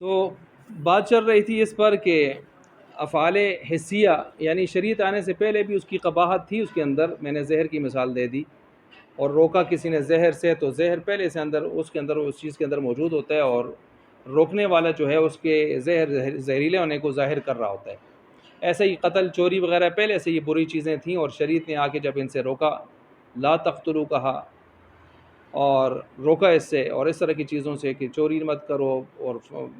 تو بات چل رہی تھی اس پر کہ افعال حسیہ یعنی شریعت آنے سے پہلے بھی اس کی قباحت تھی اس کے اندر. میں نے زہر کی مثال دے دی، اور روکا کسی نے زہر سے تو زہر پہلے سے اس کے اندر اس چیز کے اندر موجود ہوتا ہے، اور روکنے والا جو ہے اس کے زہریلے ہونے کو ظاہر کر رہا ہوتا ہے. ایسے ہی قتل، چوری وغیرہ پہلے سے یہ بری چیزیں تھیں، اور شریعت نے آ کے جب ان سے روکا، لا تقتلوا کہا اور روکا اس سے، اور اس طرح کی چیزوں سے کہ چوری مت کرو اور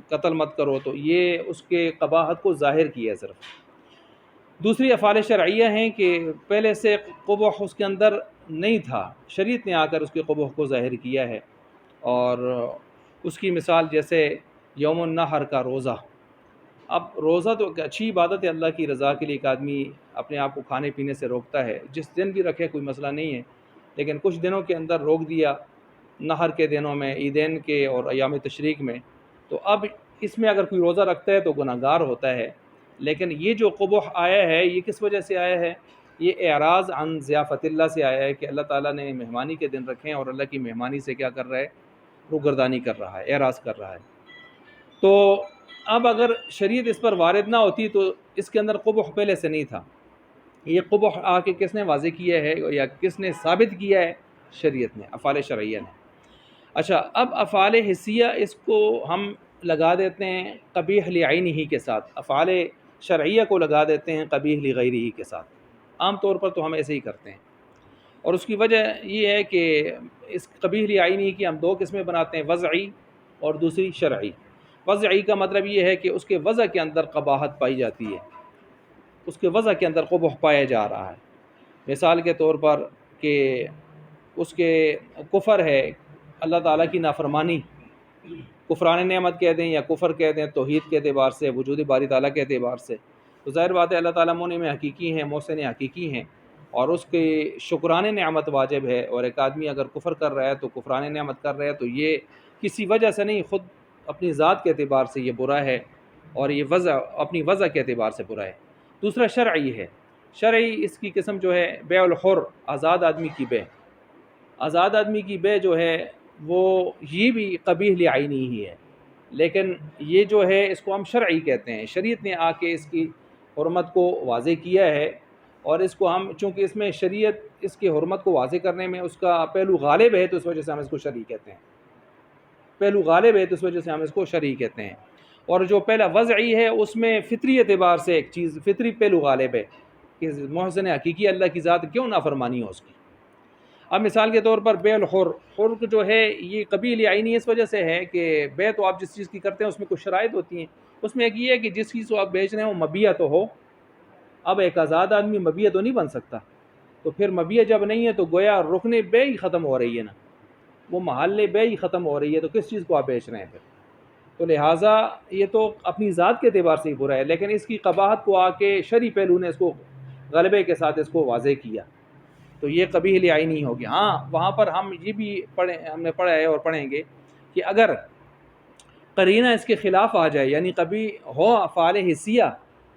قتل مت کرو، تو یہ اس کے قباحت کو ظاہر کیا ہے صرف. دوسری افعال شرعیہ ہیں کہ پہلے سے قبح اس کے اندر نہیں تھا، شریعت نے آ کر اس کے قبح کو ظاہر کیا ہے. اور اس کی مثال جیسے یوم النحر کا روزہ. اب روزہ تو ایک اچھی عبادت ہے اللہ کی رضا کے لیے، ایک آدمی اپنے آپ کو کھانے پینے سے روکتا ہے، جس دن بھی رکھے کوئی مسئلہ نہیں ہے، لیکن کچھ دنوں کے اندر روک دیا، نحر کے دنوں میں، عیدین کے اور ایام تشریق میں، تو اب اس میں اگر کوئی روزہ رکھتا ہے تو گناہ گار ہوتا ہے. لیکن یہ جو قبح آیا ہے یہ کس وجہ سے آیا ہے؟ یہ اعراض عن ضیافت اللہ سے آیا ہے کہ اللہ تعالیٰ نے مہمانی کے دن رکھے ہیں، اور اللہ کی مہمانی سے کیا کر رہا ہے؟ روگردانی کر رہا ہے، اعراض کر رہا ہے. تو اب اگر شریعت اس پر وارد نہ ہوتی تو اس کے اندر قبح پہلے سے نہیں تھا. یہ قبح آ کے کس نے واضح کیا ہے یا کس نے ثابت کیا ہے؟ شریعت نے، افعال شرعیہ نے. اچھا، اب افعال حسیہ اس کو ہم لگا دیتے ہیں قبیح لعینہ کے ساتھ، افعال شرعیہ کو لگا دیتے ہیں قبیح لغیرہ کے ساتھ. عام طور پر تو ہم ایسے ہی کرتے ہیں، اور اس کی وجہ یہ ہے کہ اس قبیح لعینہ کی ہم دو قسمیں بناتے ہیں، وضعی اور دوسری شرعی. وضعی کا مطلب یہ ہے کہ اس کے وضع کے اندر قباحت پائی جاتی ہے، اس کے وضع کے اندر قبح پایا جا رہا ہے. مثال کے طور پر کہ اس کے کفر ہے، اللہ تعالیٰ کی نافرمانی، کفران نعمت کہہ دیں یا کفر کہہ دیں توحید کے اعتبار سے، وجود باری تعالیٰ کے اعتبار سے. تو ظاہر بات ہے اللہ تعالیٰ منعم حقیقی ہیں، محسن حقیقی ہیں، اور اس کے شکران نعمت واجب ہے. اور ایک آدمی اگر کفر کر رہا ہے تو کفران نعمت کر رہا ہے، تو یہ کسی وجہ سے نہیں، خود اپنی ذات کے اعتبار سے یہ برا ہے، اور یہ اپنی وضع کے اعتبار سے برا ہے. دوسرا شرعی ہے. شرعی اس کی قسم جو ہے بیع الحر، آزاد آدمی کی بے. آزاد آدمی کی بے جو ہے وہ یہ بھی قبیح لعینہ ہی ہے، لیکن یہ جو ہے اس کو ہم شرعی کہتے ہیں. شریعت نے آ کے اس کی حرمت کو واضح کیا ہے، اور اس کو ہم چونکہ اس میں شریعت اس کی حرمت کو واضح کرنے میں اس کا پہلو غالب ہے، تو اس وجہ سے ہم اس کو شرعی کہتے ہیں. پہلو غالب ہے تو اس وجہ سے ہم اس کو شرعی کہتے ہیں. اور جو پہلا وضعی ہے اس میں فطری اعتبار سے ایک چیز، فطری پہلو غالب ہے کہ محسن حقیقی اللہ کی ذات کیوں نافرمانی ہو اس کی. اب مثال کے طور پر بیع الحر، حر جو ہے یہ قبیح لعینی اس وجہ سے ہے کہ بے تو آپ جس چیز کی کرتے ہیں اس میں کچھ شرائط ہوتی ہیں. اس میں ایک یہ ہے کہ جس چیز کو آپ بیچ رہے ہیں وہ مبیع تو ہو. اب ایک آزاد آدمی مبیع تو نہیں بن سکتا، تو پھر مبیع جب نہیں ہے تو گویا رکن بے ہی ختم ہو رہی ہے نا، وہ محل بے ہی ختم ہو رہی ہے، تو کس چیز کو آپ بیچ رہے ہیں پھر؟ تو لہٰذا یہ تو اپنی ذات کے اعتبار سے ہی برا ہے، لیکن اس کی قباحت کو آ کے شرعی پہلو نے اس کو غلبے کے ساتھ اس کو واضح کیا، تو یہ قبیح لعینی ہو گیا. ہاں وہاں پر ہم یہ بھی ہم نے پڑھا ہے اور پڑھیں گے کہ اگر قرینہ اس کے خلاف آ جائے، یعنی کبھی ہو افعال حسیہ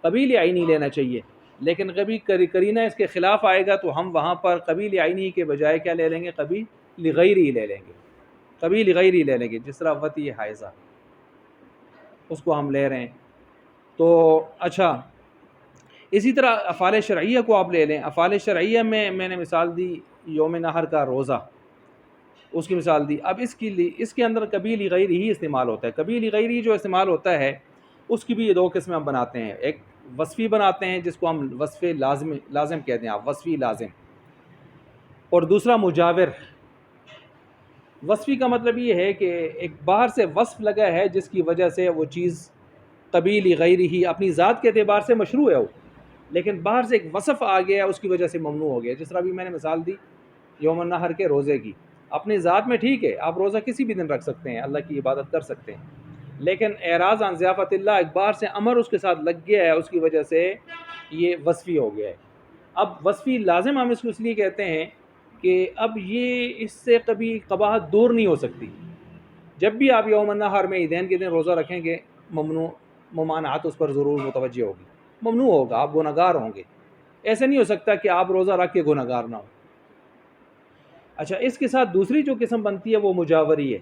قبیح لعینی لینا چاہیے، لیکن کبھی قرینہ اس کے خلاف آئے گا تو ہم وہاں پر قبیح لعینی کے بجائے کیا لے لیں گے؟ قبیح لغیری لے لیں گے. قبیح لغیری لے لیں گے، جس طرح وطی حائزہ اس کو ہم لے رہے ہیں. تو اچھا، اسی طرح افعال شرعیہ کو آپ لے لیں. افعال شرعیہ میں نے مثال دی یوم نحر کا روزہ، اس کی مثال دی. اب اس کے اندر قبیح لغیر ہی استعمال ہوتا ہے. قبیح لغیر ہی جو استعمال ہوتا ہے اس کی بھی یہ دو قسمیں ہم بناتے ہیں. ایک وصفی بناتے ہیں جس کو ہم وصف لازم کہتے ہیں، آپ وصفی لازم، اور دوسرا مجاور. وصفی کا مطلب یہ ہے کہ ایک باہر سے وصف لگا ہے جس کی وجہ سے وہ چیز قبیح لغیر ہی اپنی ذات کے اعتبار سے مشروع ہے وہ، لیکن باہر سے ایک وصف آ گیا اس کی وجہ سے ممنوع ہو گیا. جس طرح بھی میں نے مثال دی یوم النحر کے روزے کی، اپنی ذات میں ٹھیک ہے، آپ روزہ کسی بھی دن رکھ سکتے ہیں، اللہ کی عبادت کر سکتے ہیں، لیکن اعراض عن ضیافت اللہ، ایک باہر سے امر اس کے ساتھ لگ گیا ہے، اس کی وجہ سے یہ وصفی ہو گیا ہے. اب وصفی لازم ہم اس کو اس لیے کہتے ہیں کہ اب یہ اس سے کبھی قباحت دور نہیں ہو سکتی. جب بھی آپ یوم النحر میں عیدین کے دن روزہ رکھیں گے، ممانعت اس پر ضرور متوجہ ہوگی، ممنوع ہوگا، آپ گناہ گار ہوں گے. ایسا نہیں ہو سکتا کہ آپ روزہ رکھ کے گناہ گار نہ ہو. اچھا، اس کے ساتھ دوسری جو قسم بنتی ہے وہ مجاوری ہے.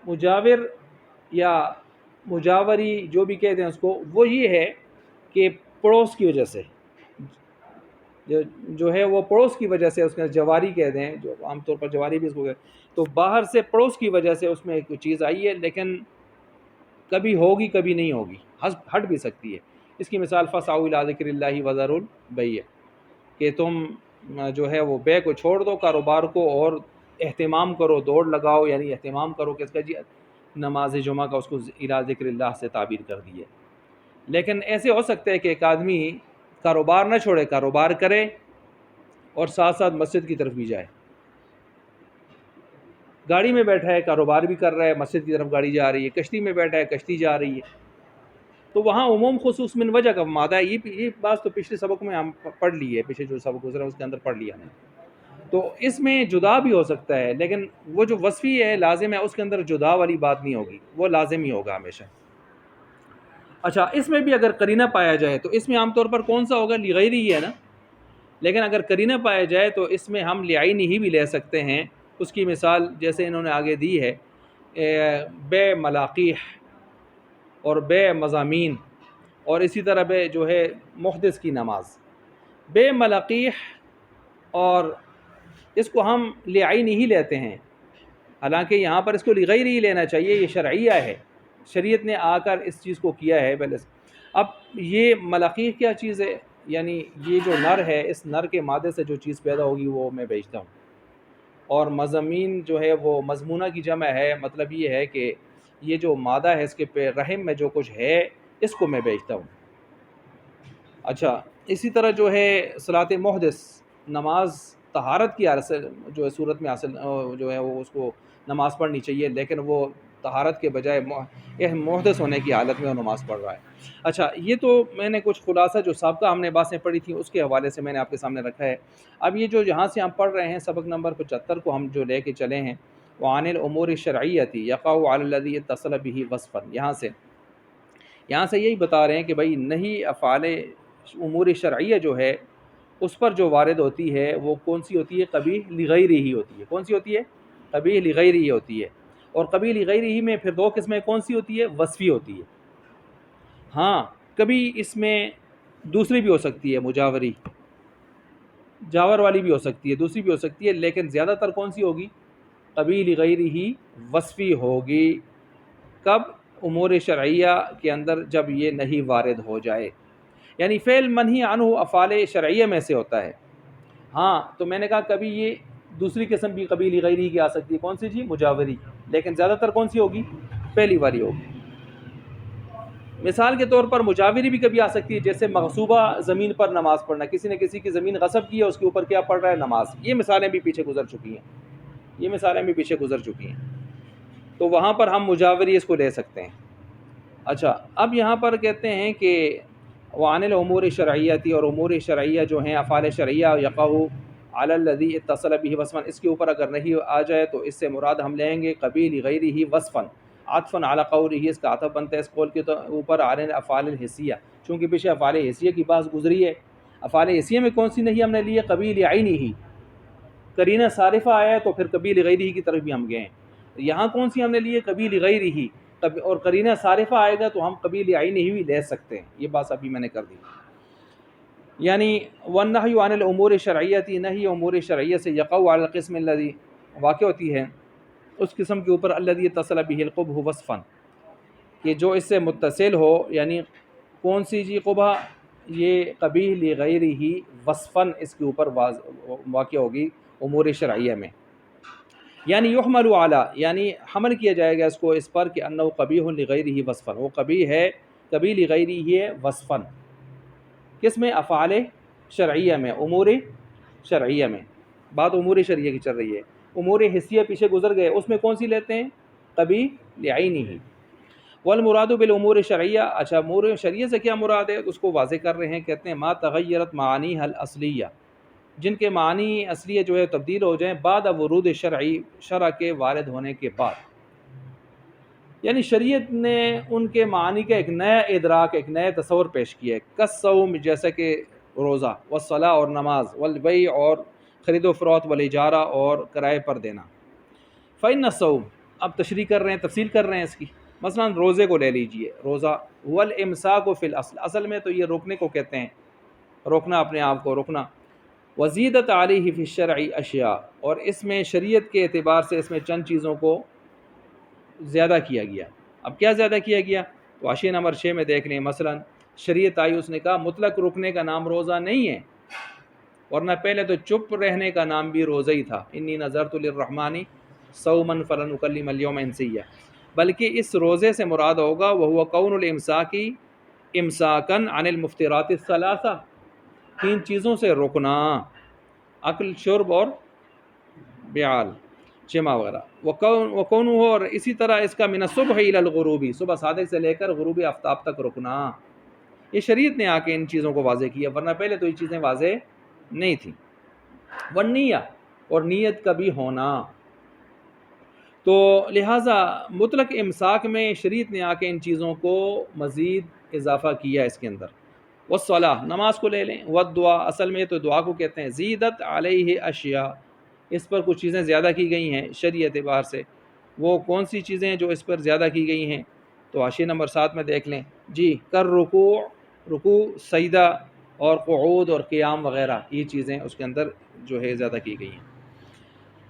مجاور یا مجاوری جو بھی کہتے ہیں اس کو، وہ یہ ہے کہ پڑوس کی وجہ سے جو ہے وہ پڑوس کی وجہ سے اس میں جواری کہتے ہیں، جو عام طور پر جواری بھی اس کو کہتے ہیں، تو باہر سے پڑوس کی وجہ سے اس میں ایک چیز آئی ہے، لیکن کبھی ہوگی کبھی نہیں ہوگی، ہٹ بھی سکتی ہے۔ اس کی مثال فَاسْعَوْا إِلَىٰ ذِكْرِ اللَّهِ وَذَرُوا الْبَيْعَ، کہ تم جو ہے وہ بے کو چھوڑ دو، کاروبار کو، اور اہتمام کرو، دوڑ لگاؤ، یعنی اہتمام کرو کس کا جی، نماز جمعہ کا، اس کو اِلَىٰ ذِكْرِ اللَّهِ سے تعبیر کر دی ہے۔ لیکن ایسے ہو سکتا ہے کہ ایک آدمی کاروبار نہ چھوڑے، کاروبار کرے اور ساتھ ساتھ مسجد کی طرف بھی جائے، گاڑی میں بیٹھا ہے کاروبار بھی کر رہا ہے، مسجد کی طرف گاڑی جا رہی ہے، کشتی میں بیٹھا ہے کشتی جا رہی ہے، تو وہاں عموم خصوص من وجہ کا مادہ ہے۔ یہ بات تو پچھلے سبق میں ہم پڑھ لی ہے، پچھلے جو سبق گزرا اس کے اندر پڑھ لیا ہم نے، تو اس میں جدا بھی ہو سکتا ہے، لیکن وہ جو وصفی ہے لازم ہے اس کے اندر جدا والی بات نہیں ہوگی، وہ لازم ہی ہوگا ہمیشہ۔ اچھا، اس میں بھی اگر قرینہ پایا جائے تو اس میں عام طور پر کون سا ہوگا؟ لغیری ہی ہے نا، لیکن اگر قرینہ پایا جائے تو اس میں ہم لعینی ہی بھی لے سکتے ہیں۔ اس کی مثال جیسے انہوں نے آگے دی ہے، بے ملاقیح اور بے مضامین، اور اسی طرح بے جو ہے محدث کی نماز، بے ملاقیح، اور اس کو ہم لعینی ہی لیتے ہیں، حالانکہ یہاں پر اس کو لغیری ہی لینا چاہیے، یہ شرعیہ ہے، شریعت نے آ کر اس چیز کو کیا ہے پہلے سے۔ اب یہ ملاقیح کیا چیز ہے؟ یعنی یہ جو نر ہے، اس نر کے مادے سے جو چیز پیدا ہوگی وہ میں بیچتا ہوں، اور مضامین جو ہے وہ مضمونہ کی جمع ہے، مطلب یہ ہے کہ یہ جو مادہ ہے اس کے رحم میں جو کچھ ہے اس کو میں بیچتا ہوں۔ اچھا، اسی طرح جو ہے صلاۃ محدث، نماز طہارت کی حالت سے جو ہے صورت میں حاصل جو ہے وہ اس کو نماز پڑھنی چاہیے، لیکن وہ طہارت کے بجائے محدث ہونے کی حالت میں وہ نماز پڑھ رہا ہے۔ اچھا، یہ تو میں نے کچھ خلاصہ جو سابقہ ہم نے باتیں پڑھی تھیں اس کے حوالے سے میں نے آپ کے سامنے رکھا ہے۔ اب یہ جو جہاں سے ہم پڑھ رہے ہیں سبق نمبر 75 کو ہم جو لے کے چلے ہیں، وعن الامور الشرعیۃ یقع علی الذی اتصل به وصفا، یہاں سے یہی بتا رہے ہیں کہ بھائی نہیں، افعال امور شرعیہ جو ہے اس پر جو وارد ہوتی ہے وہ کون سی ہوتی ہے؟ قبیح لغیری ہی ہوتی ہے۔ کون سی ہوتی ہے؟ قبیح لغیری ہی ہوتی ہے، اور قبیح لغیری ہی میں پھر دو قسمیں کون سی ہوتی ہے؟ وصفی ہوتی ہے۔ ہاں، کبھی اس میں دوسری بھی ہو سکتی ہے، مجاوری، جاور والی بھی ہو سکتی ہے، دوسری بھی ہو سکتی ہے، لیکن زیادہ تر کون سی ہوگی؟ قبیح لغیری ہی وصفی ہوگی۔ کب؟ امور شرعیہ کے اندر جب یہ نہیں وارد ہو جائے، یعنی فعل منہی عنہ افعال شرعیہ میں سے ہوتا ہے۔ ہاں، تو میں نے کہا کبھی یہ دوسری قسم بھی قبیح لغیری کی آ سکتی ہے، کون سی جی؟ مجاوری، لیکن زیادہ تر کون سی ہوگی؟ پہلی والی ہوگی۔ مثال کے طور پر مجاوری بھی کبھی آ سکتی ہے، جیسے مغصوبہ زمین پر نماز پڑھنا، کسی نے کسی کی زمین غصب کی ہے، اس کے اوپر کیا پڑھ رہا ہے؟ نماز۔ یہ مثالیں بھی پیچھے گزر چکی ہیں، تو وہاں پر ہم مجاوری اس کو لے سکتے ہیں۔ اچھا، اب یہاں پر کہتے ہیں کہ وعن الامور شرعیتی، اور امور شرعیہ جو ہیں افعال شرعیہ، یقع علی الذی اتصل به وصفا، اس کے اوپر اگر نہیں آ جائے تو اس سے مراد ہم لیں گے قبیح لغیرہ وصفا، عطفا علی قولہ، اس کا عطف بنتا ہے اس قول کے اوپر، عن الافعال الحسیہ، چونکہ پیچھے افعال حسیہ کی بات گزری ہے۔ افعال حسیہ میں کون سی نہیں ہم نے لی ہے؟ قبیح لعینہ، قرینہ صارفہ آیا ہے تو پھر قبیح لغیرہ کی طرف بھی ہم گئے ہیں۔ یہاں کون سی ہم نے لی ہے؟ قبیح لغیرہ، اور قرینہ صارفہ آئے گا تو ہم قبیح لعینہ بھی لے سکتے ہیں۔ یہ بات ابھی میں نے کر دی، یعنی والنہی عن الامور شرعیتی، نہی امور شرعیہ سے، یقع علی القسم الذی، واقع ہوتی ہے اس قسم کے اوپر، الذی اتصل به القبح وصفا، کہ جو اس سے متصل ہو، یعنی کون سی جی قبح؟ یہ قبیح لغیرہ وصفا اس کے اوپر واقع ہوگی امور شرعیہ میں، یعنی یحمل علی، یعنی حمل کیا جائے گا اس کو اس پر کہ انہ قبیح لغیرہ وصفا، وہ قبیح ہے، قبیح لغیرہ وصفا، کس میں؟ افعال شرعیہ میں، امور شرعیہ میں۔ بات امور شرعیہ کی چل رہی ہے، امور حسیہ پیچھے گزر گئے، اس میں کون سی لیتے ہیں؟ قبیح لعینہ۔ والمراد بالامور شرعیہ، اچھا امور شرعیہ سے کیا مراد ہے؟ اس کو واضح کر رہے ہیں، کہتے ہیں ما تغیرت معانیہ الاصلیہ، جن کے معنی اصلیہ جو ہے تبدیل ہو جائیں، بعد ورود شرع کے وارد ہونے کے بعد، یعنی شریعت نے ان کے معنی کا ایک نیا ادراک، ایک نیا تصور پیش کیا ہے۔ کالصوم، جیسا کہ روزہ، والصلاۃ اور نماز، والبیع اور خرید و فروخت، والاجارہ اور کرائے پر دینا۔ فإن الصوم، اب تشریح کر رہے ہیں، تفصیل کر رہے ہیں اس کی، مثلا روزے کو لے لیجئے، روزہ والامساک فی الاصل، اصل میں تو یہ روکنے کو کہتے ہیں، روکنا اپنے آپ کو روکنا. وزیدت علیہ فی الشرع اشیاء، اور اس میں شریعت کے اعتبار سے اس میں چند چیزوں کو زیادہ کیا گیا. اب کیا زیادہ کیا گیا؟ تو حاشیہ نمبر 6 میں دیکھ لیں. مثلا شریعت آئی، اس نے کہا مطلق رکنے کا نام روزہ نہیں ہے، ورنہ پہلے تو چپ رہنے کا نام بھی روزہ ہی تھا. انی نذرت للرحمن صوما فلن اکلم اليوم انسیا، بلکہ اس روزے سے مراد ہوگا وہو کون الامساک امساکا عن المفطرات الثلاثہ، 3 چیزوں سے رکنا، اکل شرب اور بیعال جمع وغیرہ. وکون ہو، اور اسی طرح اس کا من الصبح الی الغروبی، صبح صادق سے لے کر غروب آفتاب تک رکنا. یہ شریعت نے آ کے ان چیزوں کو واضح کیا، ورنہ پہلے تو یہ چیزیں واضح نہیں تھیں. والنیہ، اور نیت کا بھی ہونا. تو لہٰذا مطلق امساک میں شریعت نے آ کے ان چیزوں کو مزید اضافہ کیا اس کے اندر. والصلاۃ، نماز کو لے لیں. والدعا، اصل میں تو دعا کو کہتے ہیں. زیدت علیہ اشیاء، اس پر کچھ چیزیں زیادہ کی گئی ہیں شرعی اعتبار سے. وہ کون سی چیزیں ہیں جو اس پر زیادہ کی گئی ہیں؟ تو حاشیہ نمبر 7 میں دیکھ لیں جی. کر رکوع، رکوع، سجدہ اور قعود اور قیام وغیرہ، یہ چیزیں اس کے اندر جو ہے زیادہ کی گئی ہیں.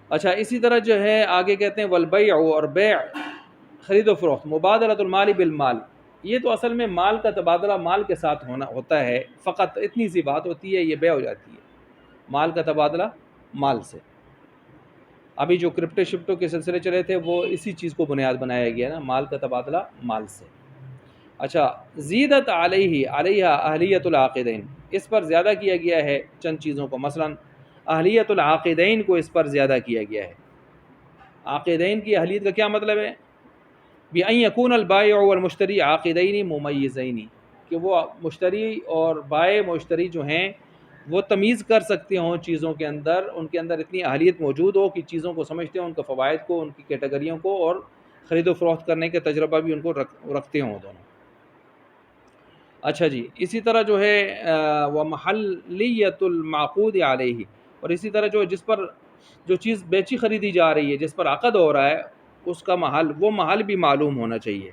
اچھا، اسی طرح جو ہے آگے کہتے ہیں والبیع، اور بیع، خرید و فروخت. مبادلۃ المال بالمال، یہ تو اصل میں مال کا تبادلہ مال کے ساتھ ہوتا ہے، فقط اتنی سی بات ہوتی ہے، یہ بیع ہو جاتی ہے، مال کا تبادلہ مال سے. ابھی جو کرپٹو شپٹو کے سلسلے چلے تھے وہ اسی چیز کو بنیاد بنایا گیا نا، مال کا تبادلہ مال سے. اچھا، زیدت علیہ اہلیت العاقدین، اس پر زیادہ کیا گیا ہے چند چیزوں کو. مثلا اہلیت العاقدین کو اس پر زیادہ کیا گیا ہے. عاقدین کی اہلیت کا کیا مطلب ہے؟ بأن یکون البائع والمشتری عاقدین ممیزین، کہ وہ مشتری اور بائع مشتری جو ہیں وہ تمیز کر سکتے ہوں چیزوں کے اندر، ان کے اندر اتنی اہلیت موجود ہو کہ چیزوں کو سمجھتے ہوں، ان کے فوائد کو، ان کی کیٹیگریوں کو، اور خرید و فروخت کرنے کے تجربہ بھی ان کو رکھتے ہوں دونوں. اچھا جی، اسی طرح جو ہے ومحلیت المعقود علیہ، اور اسی طرح جس پر جو چیز بیچی خریدی جا رہی ہے، جس پر عقد ہو رہا ہے، اس کا محل، وہ محل بھی معلوم ہونا چاہیے.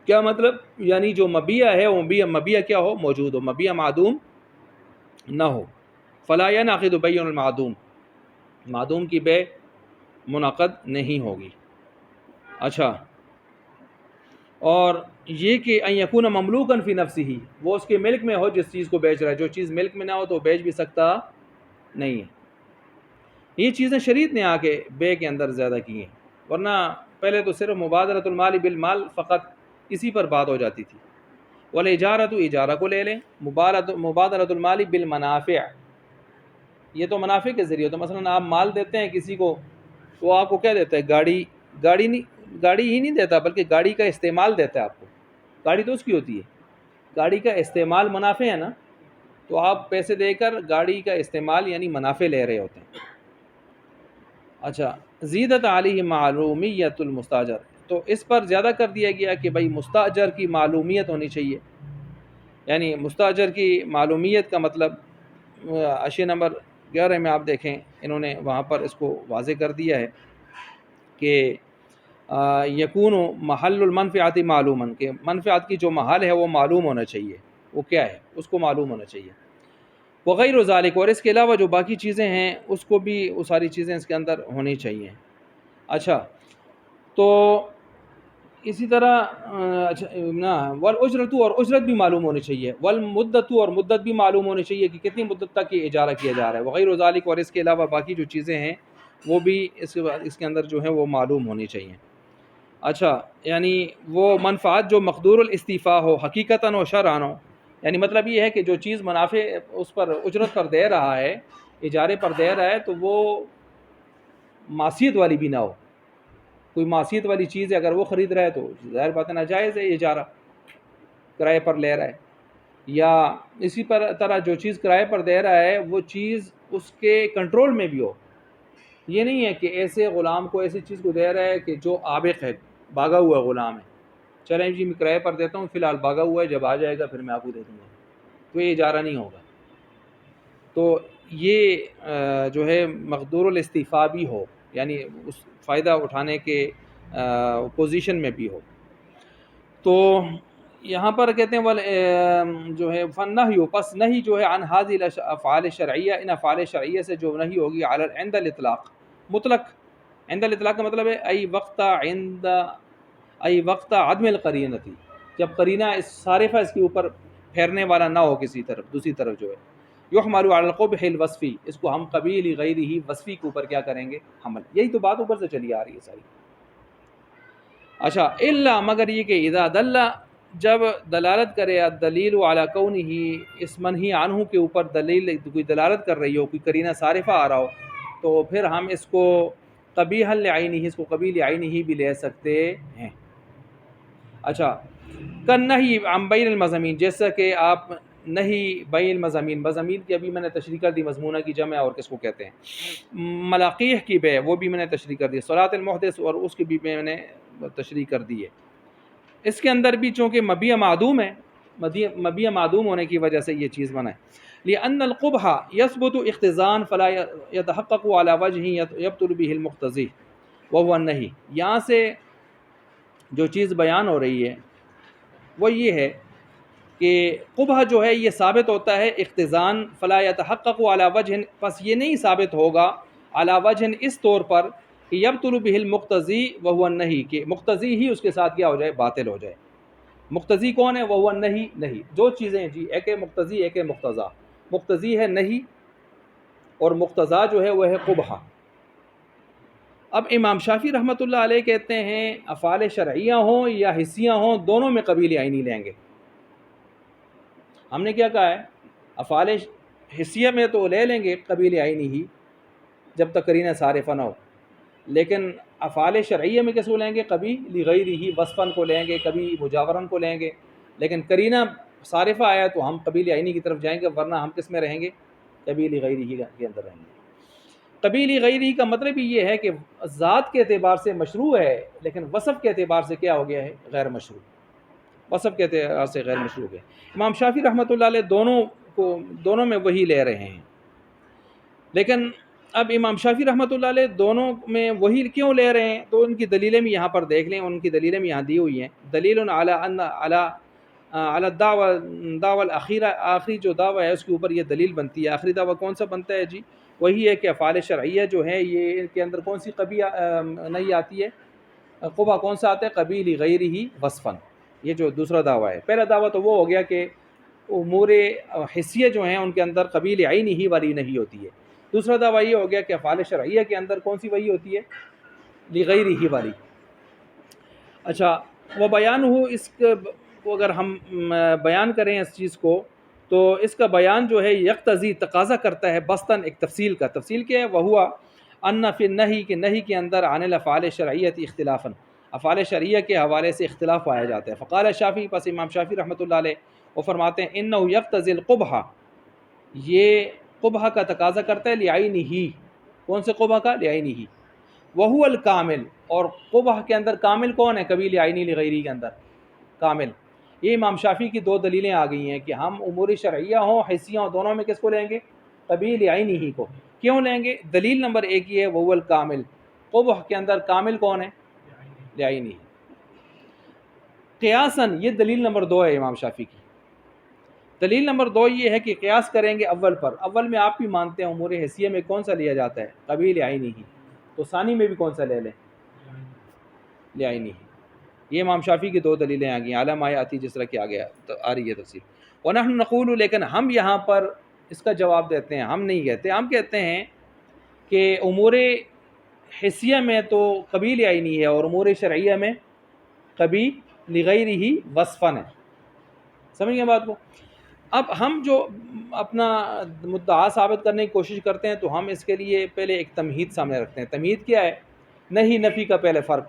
کیا مطلب؟ یعنی جو مبیع ہے وہ مبیع کیا ہو؟ موجود ہو، مبیع معدوم نہ ہو. فلا ینعقد بیع المعدوم، معدوم کی بے منعقد نہیں ہوگی. اچھا، اور یہ کہ ان یکون مملوکا فی نفسہ، وہ اس کے ملک میں ہو جس چیز کو بیچ رہا ہے. جو چیز ملک میں نہ ہو تو وہ بیچ بھی سکتا نہیں ہے. یہ چیزیں شریعت نے آ کے بے کے اندر زیادہ کی ہیں، ورنہ پہلے تو صرف مبادلۃ المال بالمال فقط اسی پر بات ہو جاتی تھی. والاجارۃ، اجارہ کو لے لیں. مبادلۃ المال بالمنافع، یہ تو منافع کے ذریعے. تو مثلا آپ مال دیتے ہیں کسی کو، تو آپ کو کیا دیتا ہے؟ گاڑی ہی نہیں دیتا، بلکہ گاڑی کا استعمال دیتا ہے آپ کو. گاڑی تو اس کی ہوتی ہے، گاڑی کا استعمال منافع ہے نا، تو آپ پیسے دے کر گاڑی کا استعمال یعنی منافع لے رہے ہوتے ہیں. اچھا، زیدت علیہ معلومیت المستاجر، تو اس پر زیادہ کر دیا گیا کہ بھائی مستاجر کی معلومیت ہونی چاہیے. یعنی مستاجر کی معلومیت کا مطلب حاشیہ نمبر 11 میں آپ دیکھیں، انہوں نے وہاں پر اس کو واضح کر دیا ہے کہ یکون محل المنفعات معلوماً، کہ منفعات کی جو محل ہے وہ معلوم ہونا چاہیے، وہ کیا ہے اس کو معلوم ہونا چاہیے. وغیر ذالک، اور اس کے علاوہ جو باقی چیزیں ہیں اس کو بھی، وہ ساری چیزیں اس کے اندر ہونی چاہیے. اچھا، تو اسی طرح والاجرۃ، اور اجرت بھی معلوم ہونی چاہیے. والمدۃ، اور مدت بھی معلوم ہونی چاہیے کہ کتنی مدت تک یہ اجارہ کیا جا رہا ہے. وغیر ذالک، اور اس کے علاوہ باقی جو چیزیں ہیں وہ بھی اس کے اندر جو ہیں وہ معلوم ہونی چاہیے. اچھا، یعنی وہ منفعت جو مقدور الاستیفاء ہو حقیقتاً و شرعاً ہو. یعنی مطلب یہ ہے کہ جو چیز منافع اس پر اجرت پر دے رہا ہے، اجارے پر دے رہا ہے، تو وہ معصیت والی بھی نہ ہو. کوئی معصیت والی چیز ہے اگر وہ خرید رہا ہے تو ظاہر بات ہے ناجائز ہے، اجارہ کرائے پر لے رہا ہے. یا اسی طرح جو چیز کرائے پر دے رہا ہے وہ چیز اس کے کنٹرول میں بھی ہو. یہ نہیں ہے کہ ایسے غلام کو ایسی چیز کو دے رہا ہے کہ جو عابق ہے، بھاگا ہوا غلام ہے، چلیں جی میں کرائے پر دیتا ہوں، فی الحال بھاگا ہوا ہے، جب آ جائے گا پھر میں آپ کو دے دوں گا، تو یہ اجارہ نہیں ہوگا. تو یہ جو ہے مقدور الاستیفاء بھی ہو، یعنی اس فائدہ اٹھانے کے پوزیشن میں بھی ہو. تو یہاں پر کہتے ہیں جو ہے فنہی پس نہیں جو ہے عن هذه الافعال شرعیہ، ان افعال شرعیہ سے جو نہیں ہوگی عند الاطلاق، مطلق عند الاطلاق کا مطلب ہے ای وقت عدم القرینتی، جب قرینہ اس صارفہ اس کے اوپر پھیرنے والا نہ ہو کسی طرف، دوسری طرف جو ہے یحمل علی القبح الوصفی، اس کو ہم قبیل غیرہ وصفی کے اوپر کیا کریں گے، حمل. یہی تو بات اوپر سے چلی آ رہی ہے ساری. اچھا الا مگر یہ کہ اذا دل، جب دلالت کرے الدلیل علی کونہ، اس منہی عنہ کے اوپر دلیل کوئی دلالت کر رہی ہو، کوئی قرینہ صارفہ آ رہا ہو، تو پھر ہم اس کو قبیح لعینہ، اس کو قبیح عینہ بھی لے سکتے ہیں. اچھا کنہی عن بین المضامین، جیسا کہ آپ نہیں بین المضامین، مضامین کی ابھی میں نے تشریح کر دی، مضمونہ کی جمع اور کس کو کہتے ہیں، ملاقیح کی بے وہ بھی میں نے تشریح کر دی، صلاۃ المحدث اور اس کی بھی میں نے تشریح کر دی ہے. اس کے اندر بھی چونکہ مبیع معدوم ہے، مبیع معدوم ہونے کی وجہ سے یہ چیز بنا ہے. لأن القبح يثبت اختزان فلا يتحقق على وجه يبطل به المقتضی وهو النہی. یہاں سے جو چیز بیان ہو رہی ہے وہ یہ ہے کہ قبح جو ہے یہ ثابت ہوتا ہے اختزان، فلا يتحقق على وجه، پس یہ نہیں ثابت ہوگا على وجه اس طور پر کہ یبطل به المقتضی وهو النہی، کہ مقتضی ہی اس کے ساتھ کیا ہو جائے، باطل ہو جائے. مقتضی کون ہے؟ وهو النہی، نہیں. دو چیزیں جی، ایک ہے مقتضی، ایک ہے مقتضا. مقتضی ہے نہیں اور مقتضا جو ہے وہ ہے قبح. اب امام شافعی رحمۃ اللہ علیہ کہتے ہیں افعال شرعیہ ہوں یا حسیہ ہوں، دونوں میں قبیل عینی لیں گے. ہم نے کیا کہا ہے، افعال حسیہ میں تو لے لیں گے قبیل عینی ہی جب تک قرینہ صارفہ نہ ہو، لیکن افعال شرعیہ میں کس کو لیں گے؟ قبیل غیرہ وصفاً کو لیں گے، کبھی مجاورن کو لیں گے. لیکن قرینہ صارفہ آیا تو ہم قبیل عینی کی طرف جائیں گے، ورنہ ہم کس میں رہیں گے؟ قبیل غیرہ کے اندر رہیں گے. قبیل غیری کا مطلب ہی یہ ہے کہ ذات کے اعتبار سے مشروع ہے، لیکن وصف کے اعتبار سے کیا ہو گیا ہے؟ غیر مشروع. وصف کے اعتبار سے غیر مشروع ہے. امام شافعی رحمۃ اللہ علیہ دونوں میں وہی لے رہے ہیں. لیکن اب امام شافعی رحمۃ اللہ علیہ دونوں میں وہی کیوں لے رہے ہیں؟ تو ان کی دلیلیں بھی یہاں پر دیکھ لیں، ان کی دلیلیں بھی یہاں دی ہوئی ہیں. دلیل علی الدعوی الاخیرہ، آخری جو دعویٰ ہے اس کے اوپر یہ دلیل بنتی ہے. آخری دعویٰ کون سا بنتا ہے جی؟ وہی ہے کہ افعال شرعیہ جو ہیں یہ ان کے اندر کون سی قبیح نہیں آتی ہے، قبح کون سا آتا ہے؟ قبیل غیرہ وصفاً. یہ جو دوسرا دعویٰ ہے. پہلا دعویٰ تو وہ ہو گیا کہ امور حسیہ جو ہیں ان کے اندر قبیل عینی ہی والی نہیں ہوتی ہے. دوسرا دعویٰ یہ ہو گیا کہ افعال شرعیہ کے اندر کون سی وہی ہوتی ہے؟ لغیرہ والی. اچھا وہ بیان ہو، اس کو اگر ہم بیان کریں اس چیز کو، تو اس کا بیان جو ہے یقتضی تقاضا کرتا ہے بستاً ایک تفصیل کا. تفصیل کیا ہے؟ وہوا ان فی النہی، کہ نہی کے اندر عن الافعال شرعیت اختلافاً، افعال شرعیہ کے حوالے سے اختلاف پایا جاتا ہے. فقال شافعی، پس امام شافعی رحمۃ اللہ علیہ وہ فرماتے ہیں انہ یقتضی القبح، یہ قبح کا تقاضا کرتا ہے لعینہ. کون سے قبح کا؟ لعینہ. وہو الکامل، اور قبح کے اندر کامل کون ہے؟ قبیل عینی لغیری کے اندر کامل. یہ امام شافعی کی دو دلیلیں آ گئی ہیں کہ ہم امور شرعیہ ہوں حسیہ ہوں دونوں میں کس کو لیں گے؟ قبیل عینی ہی کو. کیوں لیں گے؟ دلیل نمبر ایک یہ ہے وہو الکامل، قبح کے اندر کامل کون ہے؟ لعینی. قیاساً، یہ دلیل نمبر دو ہے امام شافعی کی. دلیل نمبر دو یہ ہے کہ قیاس کریں گے اول پر. اول میں آپ بھی مانتے ہیں امور حسیہ میں کون سا لیا جاتا ہے؟ قبیل عینی ہی. تو ثانی میں بھی کون سا لے لیں؟ لعینی ہی. یہ امام شافعی کی دو دلیلیں آ گئی اعلیٰ ما آتی، جس طرح کیا گیا تو آ رہی ہے تفصیل. ونحن نقول، لیکن ہم یہاں پر اس کا جواب دیتے ہیں. ہم نہیں کہتے، ہم کہتے ہیں کہ امور حسیہ میں تو قبیل عینی ہے اور امور شرعیہ میں قبیل لغیرہ وصفاً ہے. سمجھ گئے بات کو؟ اب ہم جو اپنا مدعا ثابت کرنے کی کوشش کرتے ہیں تو ہم اس کے لیے پہلے ایک تمہید سامنے رکھتے ہیں. تمہید کیا ہے؟ نہیں نفی کا پہلے فرق.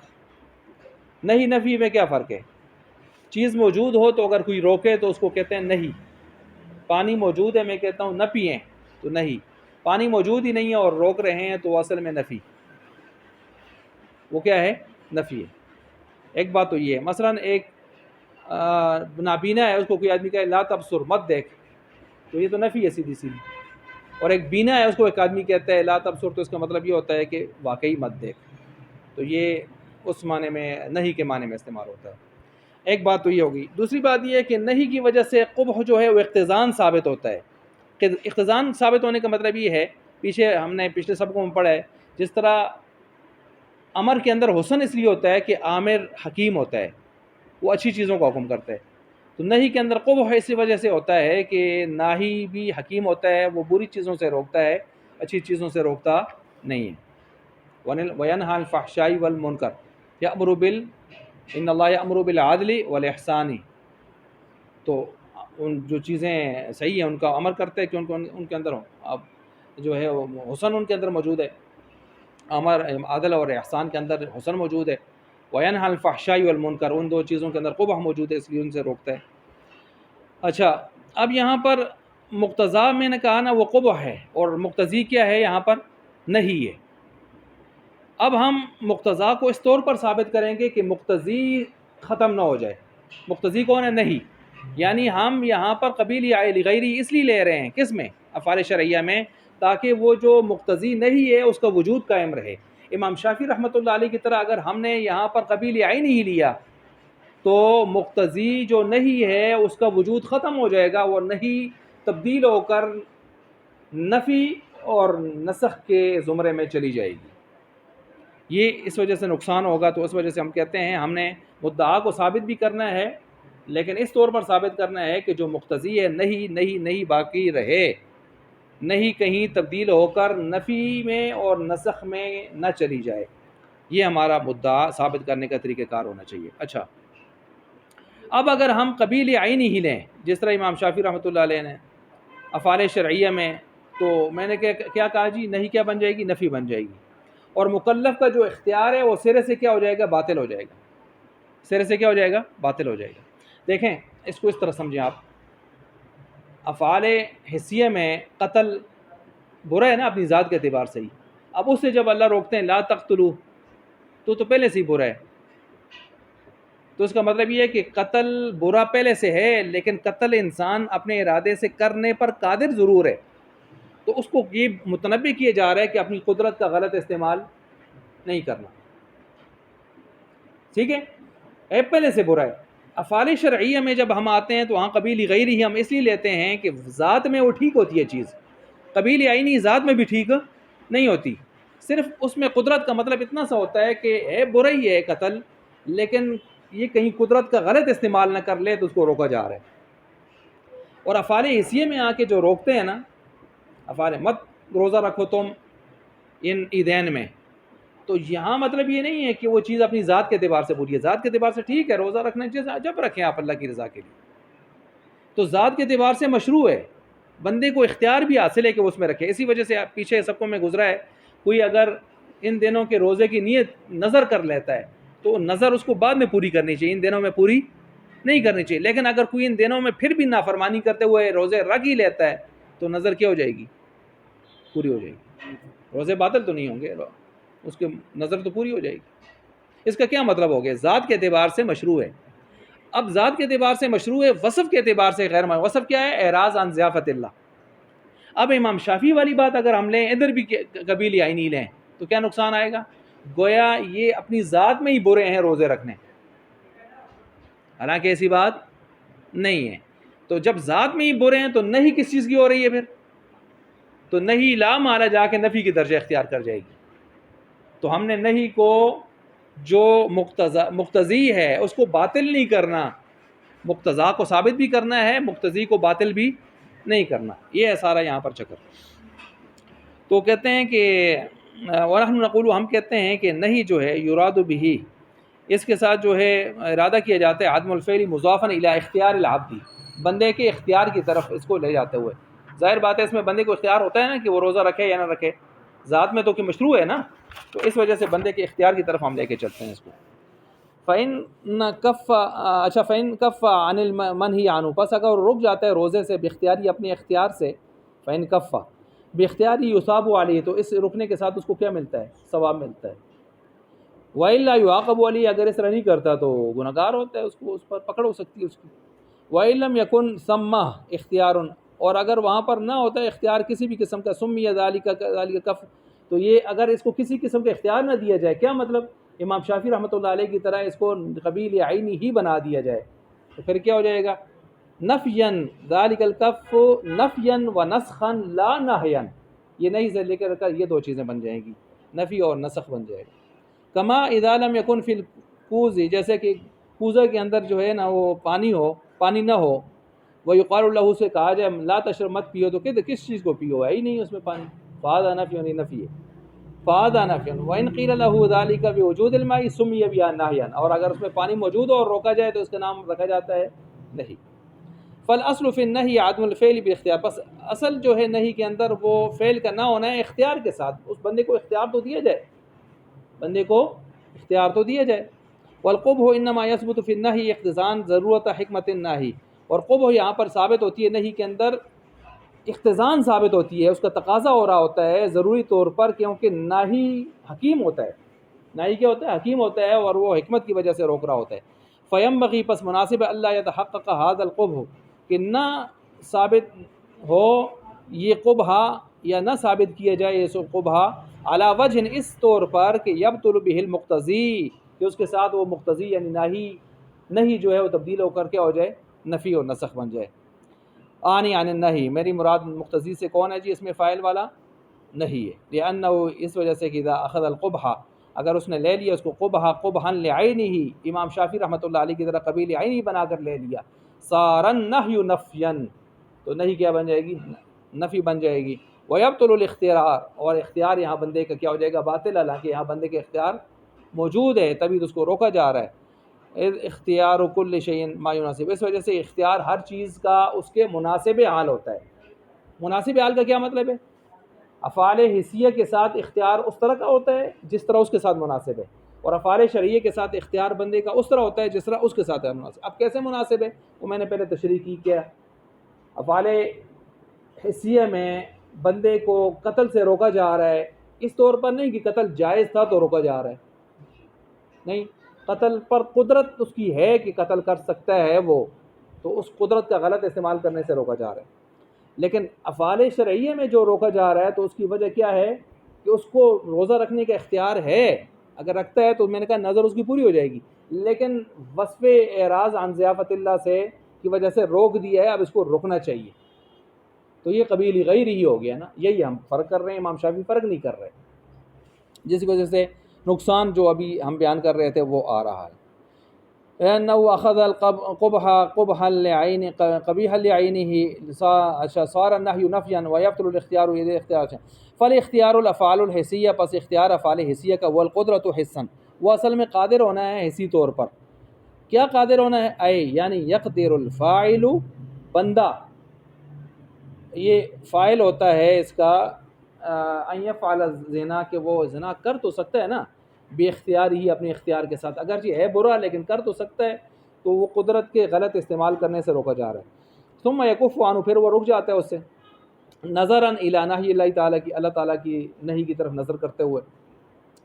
نہیں نفی میں کیا فرق ہے؟ چیز موجود ہو تو اگر کوئی روکے تو اس کو کہتے ہیں نہیں. پانی موجود ہے، میں کہتا ہوں نہ پئیں تو نہیں. پانی موجود ہی نہیں ہے اور روک رہے ہیں تو اصل میں نفی، وہ کیا ہے؟ نفی ہے. ایک بات تو یہ ہے. مثلا ایک نابینا ہے، اس کو کوئی آدمی کہے لا تبصر، مت دیکھ، تو یہ تو نفی ہے سیدھی سیدھی. اور ایک بینا ہے، اس کو ایک آدمی کہتا ہے لا تبصر، تو اس کا مطلب یہ ہوتا ہے کہ واقعی مت دیکھ. تو یہ اس معنی میں نہیں کے معنی میں استعمال ہوتا ہے. ایک بات تو یہ ہوگی. دوسری بات یہ ہے کہ نہیں کی وجہ سے قبح جو ہے وہ اقتضان ثابت ہوتا ہے. اقتضان ثابت ہونے کا مطلب یہ ہے، پیچھے ہم نے پچھلے سبقوں میں پڑھا ہے، جس طرح امر کے اندر حسن اس لیے ہوتا ہے کہ عامر حکیم ہوتا ہے، وہ اچھی چیزوں کا حکم کرتا ہے. تو نہیں کے اندر قبح اسی وجہ سے ہوتا ہے کہ ناہی بھی حکیم ہوتا ہے، وہ بری چیزوں سے روکتا ہے، اچھی چیزوں سے روکتا نہیں ہے. وَيَنْهَى الْفَحْشَاءِ وَالْمُنْكَرِ إِنَّ اللَّهَ يَأْمُرُ بِالْعَدْلِ وَالْإِحْسَانِ. تو ان جو چیزیں صحیح ہیں ان کا امر کرتے ہیں کہ ان کے اندر اب جو ہے حسن ان کے اندر موجود ہے، امر عدل اور احسان کے اندر حسن موجود ہے. وَيَنْهَى الْفَحْشَاءِ وَالْمُنْكَرِ، ان دو چیزوں کے اندر قبح موجود ہے، اس لیے ان سے روکتا ہے. اچھا، اب یہاں پر مقتضا میں نے کہا نا وہ قبح ہے، اور مقتضی کیا ہے یہاں پر؟ نہیں ہے. اب ہم مقتضا کو اس طور پر ثابت کریں گے کہ مقتضی ختم نہ ہو جائے. مقتضی کون ہے؟ نہیں. یعنی ہم یہاں پر قبیل یا لغیری اس لیے لے رہے ہیں، کس میں؟ افعال شرعیہ میں، تاکہ وہ جو مقتضی نہیں ہے اس کا وجود قائم رہے. امام شافعی رحمۃ اللہ علیہ کی طرح اگر ہم نے یہاں پر قبیل عین ہی لیا تو مقتضی جو نہیں ہے اس کا وجود ختم ہو جائے گا، وہ نہیں تبدیل ہو کر نفی اور نسخ کے زمرے میں چلی جائے گی. یہ اس وجہ سے نقصان ہوگا. تو اس وجہ سے ہم کہتے ہیں ہم نے مدعا کو ثابت بھی کرنا ہے، لیکن اس طور پر ثابت کرنا ہے کہ جو مقتضی ہے نہیں باقی رہے، نہیں کہیں تبدیل ہو کر نفی میں اور نسخ میں نہ چلی جائے. یہ ہمارا مدعا ثابت کرنے کا طریقہ کار ہونا چاہیے. اچھا، اب اگر ہم قبیل عینی ہی لیں جس طرح امام شافعی رحمۃ اللہ علیہ نے افعال شرعیہ میں، تو میں نے کیا کہا جی؟ نہیں کیا بن جائے گی؟ نفی بن جائے گی. اور مکلف کا جو اختیار ہے وہ سرے سے کیا ہو جائے گا؟ باطل ہو جائے گا. سرے سے کیا ہو جائے گا؟ باطل ہو جائے گا. دیکھیں اس کو اس طرح سمجھیں آپ. افعال حسیہ میں قتل برا ہے نا اپنی ذات کے اعتبار سے ہی. اب اس سے جب اللہ روکتے ہیں لا تقتلوا، تو پہلے سے ہی برا ہے. تو اس کا مطلب یہ ہے کہ قتل برا پہلے سے ہے، لیکن قتل انسان اپنے ارادے سے کرنے پر قادر ضرور ہے. تو اس کو یہ متنبہ کیا جا رہا ہے کہ اپنی قدرت کا غلط استعمال نہیں کرنا. ٹھیک ہے، پہلے سے برا ہے. افعال شرعیہ میں جب ہم آتے ہیں تو وہاں قبیل غیری ہی ہم اس لیے لیتے ہیں کہ ذات میں وہ ٹھیک ہوتی ہے چیز. قبیل عینی ذات میں بھی ٹھیک نہیں ہوتی، صرف اس میں قدرت کا مطلب اتنا سا ہوتا ہے کہ ہے برا ہی ہے قتل، لیکن یہ کہیں قدرت کا غلط استعمال نہ کر لے تو اس کو روکا جا رہا ہے. اور افعال حسیہ میں آ کے جو روکتے ہیں نا، افعال مت روزہ رکھو تم ان عیدین میں، تو یہاں مطلب یہ نہیں ہے کہ وہ چیز اپنی ذات کے اعتبار سے بری ہے. ذات کے اعتبار سے ٹھیک ہے، روزہ رکھنا جب رکھیں آپ اللہ کی رضا کے لیے، تو ذات کے اعتبار سے مشروع ہے. بندے کو اختیار بھی حاصل ہے کہ وہ اس میں رکھے. اسی وجہ سے پیچھے سب کو میں گزرا ہے، کوئی اگر ان دنوں کے روزے کی نیت نظر کر لیتا ہے تو نظر اس کو بعد میں پوری کرنی چاہیے، ان دنوں میں پوری نہیں کرنی چاہیے. لیکن اگر کوئی ان دنوں میں پھر بھی نافرمانی کرتے ہوئے روزے رکھ ہی لیتا ہے تو نظر کیا ہو جائے گی؟ پوری ہو جائے گی. روزے باطل تو نہیں ہوں گے، اس کے نظر تو پوری ہو جائے گی. اس کا کیا مطلب ہو گیا؟ ذات کے اعتبار سے مشروع ہے. اب ذات کے اعتبار سے مشروع ہے، وصف کے اعتبار سے غیر مشروع. وصف کیا ہے؟ اعراض عن ضیافت اللہ. اب امام شافعی والی بات اگر ہم لیں، ادھر بھی قبیل عینی لیں، تو کیا نقصان آئے گا؟ گویا یہ اپنی ذات میں ہی برے ہیں روزے رکھنے، حالانکہ ایسی بات نہیں ہے. تو جب ذات میں ہی برے ہیں تو نہیں کس چیز کی ہو رہی ہے پھر؟ تو نہیں لا مالا جا کے نفی کی درجہ اختیار کر جائے گی. تو ہم نے نہیں کو جو مقتضی ہے اس کو باطل نہیں کرنا، مقتضا کو ثابت بھی کرنا ہے، مقتضی کو باطل بھی نہیں کرنا. یہ ہے سارا یہاں پر چکر. تو کہتے ہیں کہ ونحن نقول، ہم کہتے ہیں کہ نہیں جو ہے یراد بہ، اس کے ساتھ جو ہے ارادہ کیا جاتا ہے عدم الفعل مضافا الی اختیار العبد، بندے کے اختیار کی طرف اس کو لے جاتے ہوئے. ظاہر بات ہے اس میں بندے کو اختیار ہوتا ہے نا کہ وہ روزہ رکھے یا نہ رکھے، ذات میں تو کہ مشروع ہے نا، تو اس وجہ سے بندے کے اختیار کی طرف ہم لے کے چلتے ہیں اس کو. فَإِن كَفَّ عَنِ الْمَنْهِ عَنْهُ، پس اگر رک جاتا ہے روزے سے باختیاری، اپنے اختیار سے، فَإِن كَفَّ باختیاری یُصَابُ عَلَيْهِ، تو اس رکنے کے ساتھ اس کو کیا ملتا ہے؟ ثواب ملتا ہے. وَإِلَّا يُعَاقَبُ عَلَيْهِ، اگر اس طرح نہیں کرتا تو گناہگار ہوتا ہے، اس کو اس پر پکڑ ہو سکتی ہے اس کی. وَإِن لَمْ يَكُنْ ثَمَّ اختیار، اور اگر وہاں پر نہ ہوتا ہے اختیار کسی بھی قسم کا، سُمِّيَ ذَلِكَ كَفْ، تو یہ اگر اس کو کسی قسم کا اختیار نہ دیا جائے، کیا مطلب امام شافعی رحمۃ اللہ علیہ کی طرح اس کو قبیل عینی ہی بنا دیا جائے تو پھر کیا ہو جائے گا؟ نفین ذالک الکف نفین و نسخا لا نہین، یہ نہیں سے لے کر یہ دو چیزیں بن جائیں گی، نفی اور نسخ بن جائے گا۔ کما اذا لم یکن فی الکوز، جیسے کہ کوزہ کے اندر جو ہے نا وہ پانی نہ ہو، وہ یقال له سے کہا جائے لا تشرب، مت پیو، تو کس چیز کو پیو، ہے ہی نہیں اس میں پانی، فہذا نفی نفی ہے، فہذا نفی۔ وان قیل له ذلك بوجود الماء سمی بها نہیا، اور اگر اس میں پانی موجود ہو اور روکا جائے تو اس کا نام رکھا جاتا ہے نہیں۔ فالاصل فی النہی عدم الفعل باختیار، بس اصل جو ہے نہیں کے اندر وہ فعل کا نہ ہونا ہے اختیار کے ساتھ، اس بندے کو اختیار تو دیا جائے، بندے کو اختیار تو دیا جائے۔ والقبح انما یثبت فی النہی اقتضان ضرورت حکمت النہی، اور قبح یہاں پر ثابت ہوتی ہے نہیں کے اندر اقتضان ثابت ہوتی ہے، اس کا تقاضا ہو رہا ہوتا ہے ضروری طور پر، کیونکہ ناہی حکیم ہوتا ہے، ناہی کیا ہوتا ہے؟ حکیم ہوتا ہے، اور وہ حکمت کی وجہ سے روک رہا ہوتا ہے۔ فینبغی، پس مناسب اللہ یتحقق هذا القبح، کہ نہ ثابت ہو یہ قبح، یا نہ ثابت کیا جائے اس قبح علی وجہ، اس طور پر کہ یبطل به المقتضی، کہ اس کے ساتھ وہ مقتضی یعنی نہیں جو ہے وہ تبدیل ہو کر کے ہو جائے نفی اور نسخ بن جائے۔ آنی عن النہی، میری مراد مقتضی سے کون ہے جی؟ اس میں فاعل والا نہیں ہے، لأنہ، اس وجہ سے کہ اذا اخذ القبح، اگر اس نے لے لیا اس کو قبحا لعینہ، امام شافعی رحمۃ اللہ علیہ کی طرح قبیل عینی بنا کر لے لیا، صار النہی نفیا، تو نہیں کیا بن جائے گی؟ نفی بن جائے گی۔ ویبطل الاختیار، اور اختیار یہاں بندے کا کیا ہو جائے گا؟ باطل، حالانکہ یہاں بندے کے اختیار موجود ہے، تبھی تو اس کو روکا جا رہا ہے۔ اختیار کل شیء ما یناسب، اس وجہ سے اختیار ہر چیز کا اس کے مناسب حال ہوتا ہے۔ مناسب حال کا کیا مطلب ہے؟ افعال حسیہ کے ساتھ اختیار اس طرح کا ہوتا ہے جس طرح اس کے ساتھ مناسب ہے، اور افعال شرعیہ کے ساتھ اختیار بندے کا اس طرح ہوتا ہے جس طرح اس کے ساتھ ہے مناسب۔ اب کیسے مناسب ہے وہ میں نے پہلے تشریح کی، کیا افعال حسیہ میں بندے کو قتل سے روکا جا رہا ہے، اس طور پر نہیں کہ قتل جائز تھا تو روکا جا رہا ہے، نہیں، قتل پر قدرت اس کی ہے کہ قتل کر سکتا ہے وہ، تو اس قدرت کا غلط استعمال کرنے سے روکا جا رہا ہے۔ لیکن افعال شرعیہ میں جو روکا جا رہا ہے تو اس کی وجہ کیا ہے کہ اس کو روزہ رکھنے کا اختیار ہے، اگر رکھتا ہے تو میں نے کہا نظر اس کی پوری ہو جائے گی، لیکن وصف اعراض عن ضیافت اللہ سے کی وجہ سے روک دیا ہے، اب اس کو روکنا چاہیے، تو یہ قبیل غیر ہی ہو گیا نا، یہی ہم فرق کر رہے ہیں، امام شافعی فرق نہیں کر رہے، جس کی وجہ سے نقصان جو ابھی ہم بیان کر رہے تھے وہ آ رہا ہے۔ لأنه أخذ القبح قبحا لعين قبيحا لعينه صار النهي نفيا ويبطل الاختيار إذا اختيار، فالاختيار الافعال الحسیہ، پس اختیار افعال حسیہ کا، والقدرت حسا، وہ اصل میں قادر ہونا ہے حسی طور پر، کیا قادر ہونا ہے؟ اے یعنی یقدر الفاعل، بندہ یہ فاعل ہوتا ہے اس کا ان یفعل الزنا، کہ وہ زنا کر تو سکتا ہے نا بے اختیار ہی، اپنے اختیار کے ساتھ، اگرچہ ہے برا لیکن کر تو سکتا ہے، تو وہ قدرت کے غلط استعمال کرنے سے روکا جا رہا ہے۔ ثم یکف عنہ، پھر وہ رک جاتا ہے اس سے، نظرا الی نہی اللہ تعالیٰ کی، اللہ تعالیٰ کی نہی کی طرف نظر کرتے ہوئے،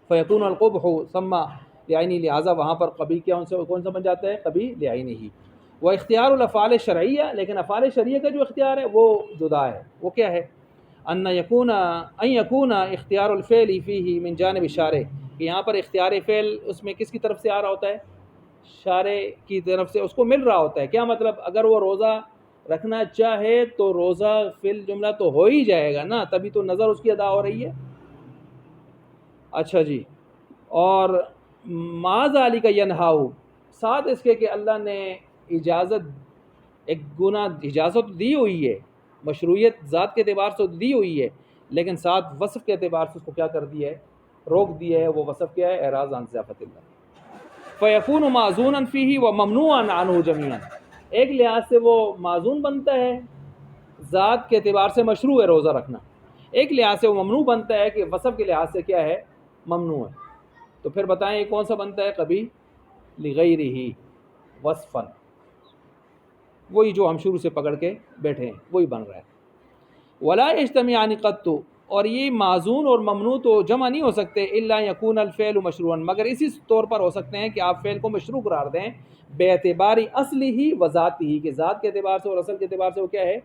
فیکون القبح ثم لعینی، لہٰذا وہاں پر قبیح کیا ان سے کون سا بن جاتا ہے؟ قبیح لعینی ہی۔ وہ اختیار الافعال شرعیہ، لیکن افعال شرعیہ کا جو اختیار ہے وہ جدا ہے، وہ کیا ہے؟ ان یکون اختیار الفعل فیہ من جانب الشارع، کہ یہاں پر اختیار فعل اس میں کس کی طرف سے آ رہا ہوتا ہے؟ شارع کی طرف سے اس کو مل رہا ہوتا ہے۔ کیا مطلب؟ اگر وہ روزہ رکھنا چاہے تو روزہ فی الجملہ تو ہو ہی جائے گا نا، تبھی تو نظر اس کی ادا ہو رہی ہے۔ اچھا جی، اور ما ذالک ینہاہ، ساتھ اس کے کہ اللہ نے اجازت، ایک گناہ اجازت دی ہوئی ہے، مشروعیت ذات کے اعتبار سے دی ہوئی ہے، لیکن ساتھ وصف کے اعتبار سے اس کو کیا کر دیا ہے؟ روک دیا ہے۔ وہ وصف کیا ہے؟ اعراض عن ضیافت اللہ، فیکون معذونا فیہ وممنوعا عنہ جمیعا، ایک لحاظ سے وہ معذون بنتا ہے، ذات کے اعتبار سے مشروع ہے روزہ رکھنا، ایک لحاظ سے وہ ممنوع بنتا ہے کہ وصف کے لحاظ سے کیا ہے؟ ممنوع ہے۔ تو پھر بتائیں یہ کون سا بنتا ہے؟ قبیح لغیرہ وصفا، وہی جو ہم شروع سے پکڑ کے بیٹھے ہیں وہی بن رہا ہے۔ ولا یجتمعان قط، اور یہ معذون اور ممنوع تو جمع نہیں ہو سکتے، الا یکون الفعل مشروعا، مگر اسی طور پر ہو سکتے ہیں کہ آپ فعل کو مشروع قرار دیں، بے اعتبار اصلی ہی و ذاتی ہی، کہ ذات کے اعتبار سے اور اصل کے اعتبار سے وہ کیا ہے؟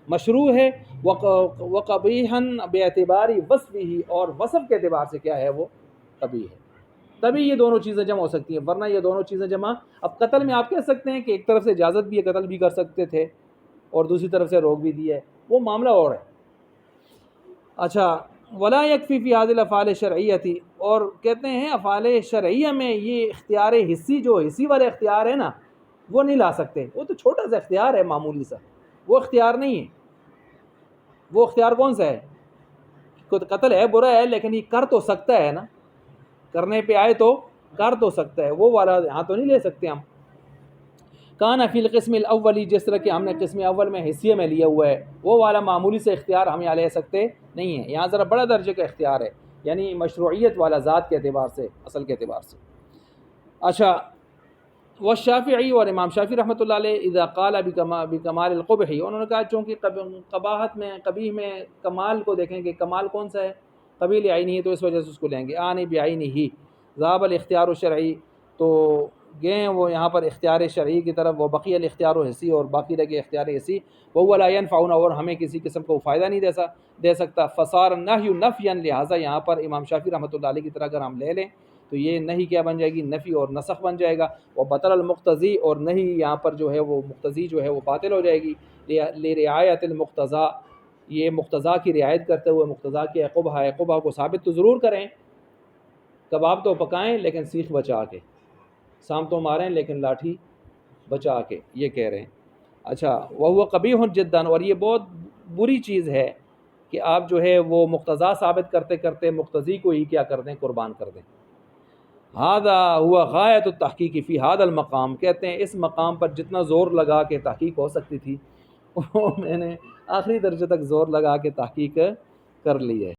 مشروع ہے، وقبیحا بے اعتبار وصف ہی، اور وصف کے اعتبار سے کیا ہے؟ وہ قبیح ہے۔ تبھی یہ دونوں چیزیں جمع ہو سکتی ہیں، ورنہ یہ دونوں چیزیں جمع. اب قتل میں آپ کہہ سکتے ہیں کہ ایک طرف سے اجازت بھی ہے، قتل بھی کر سکتے تھے، اور دوسری طرف سے روک بھی دیا ہے، وہ معاملہ اور ہے. اچھا، ولا یکفی فی هذه الافعال الشرعیتی، اور کہتے ہیں افعال شرعیہ میں یہ اختیار حسی، جو حسی والے اختیار ہے نا، وہ نہیں لا سکتے. وہ تو چھوٹا سا اختیار ہے، معمولی سا، وہ اختیار نہیں ہے. وہ اختیار کون سا ہے؟ قتل ہے، برا ہے، لیکن یہ کر تو سکتا ہے نا، کرنے پہ آئے تو کر تو سکتا ہے، وہ والا یہاں تو نہیں لے سکتے ہم. کان فی القسم الاولی، جس طرح کہ ہم نے قسم اول میں حصیے میں لیا ہوا ہے، وہ والا معمولی سے اختیار ہم یہاں لے سکتے نہیں ہیں. یہاں ذرا بڑا درجے کا اختیار ہے، یعنی مشروعیت والا، ذات کے اعتبار سے، اصل کے اعتبار سے. اچھا، والشافعی، اور امام شافعی رحمۃ اللہ علیہ، اذا قال بکمال القبح، انہوں نے کہا چونکہ قباحت میں، قبیح میں کمال کو دیکھیں کہ کمال کون سا ہے، قبیل عینی ہے، تو اس وجہ سے اس کو لیں گے. آنی بعینی ہی ذهب الاختیار الشرعی، تو گئے وہ یہاں پر اختیار شرعی کی طرف. وہ بقی الاختیار الحسی، اور باقی رہ گئے اختیار حسی. وهو لا ينفعنا، اور ہمیں کسی قسم کو فائدہ نہیں دے سکتا. فصار النهی نفیا، لہٰذا یہاں پر امام شافعی رحمۃ اللہ علیہ کی طرح اگر ہم لے لیں تو یہ نہیں کیا بن جائے گی، نفی اور نسخ بن جائے گا. وہ بطل المقتضی، اور نہیں یہاں پر جو ہے وہ مقتضی جو ہے وہ باطل ہو جائے گی. لرعایت المقتضا، یہ مقتضا کی رعایت کرتے ہوئے، مقتضا کی قبح کو ثابت تو ضرور کریں. کباب تو پکائیں لیکن سیخ بچا کے، سام تو ماریں لیکن لاٹھی بچا کے، یہ کہہ رہے ہیں. اچھا، وہ قبیح جدا، اور یہ بہت بری چیز ہے کہ آپ جو ہے وہ مقتضا ثابت کرتے کرتے مقتضی کو ہی کیا کر دیں، قربان کر دیں. ہذا ہوا غایت التحقیق فی ھذا المقام، کہتے ہیں اس مقام پر جتنا زور لگا کے تحقیق ہو سکتی تھی وہ میں نے آخری درجے تک زور لگا کے تحقیق کر لی ہے.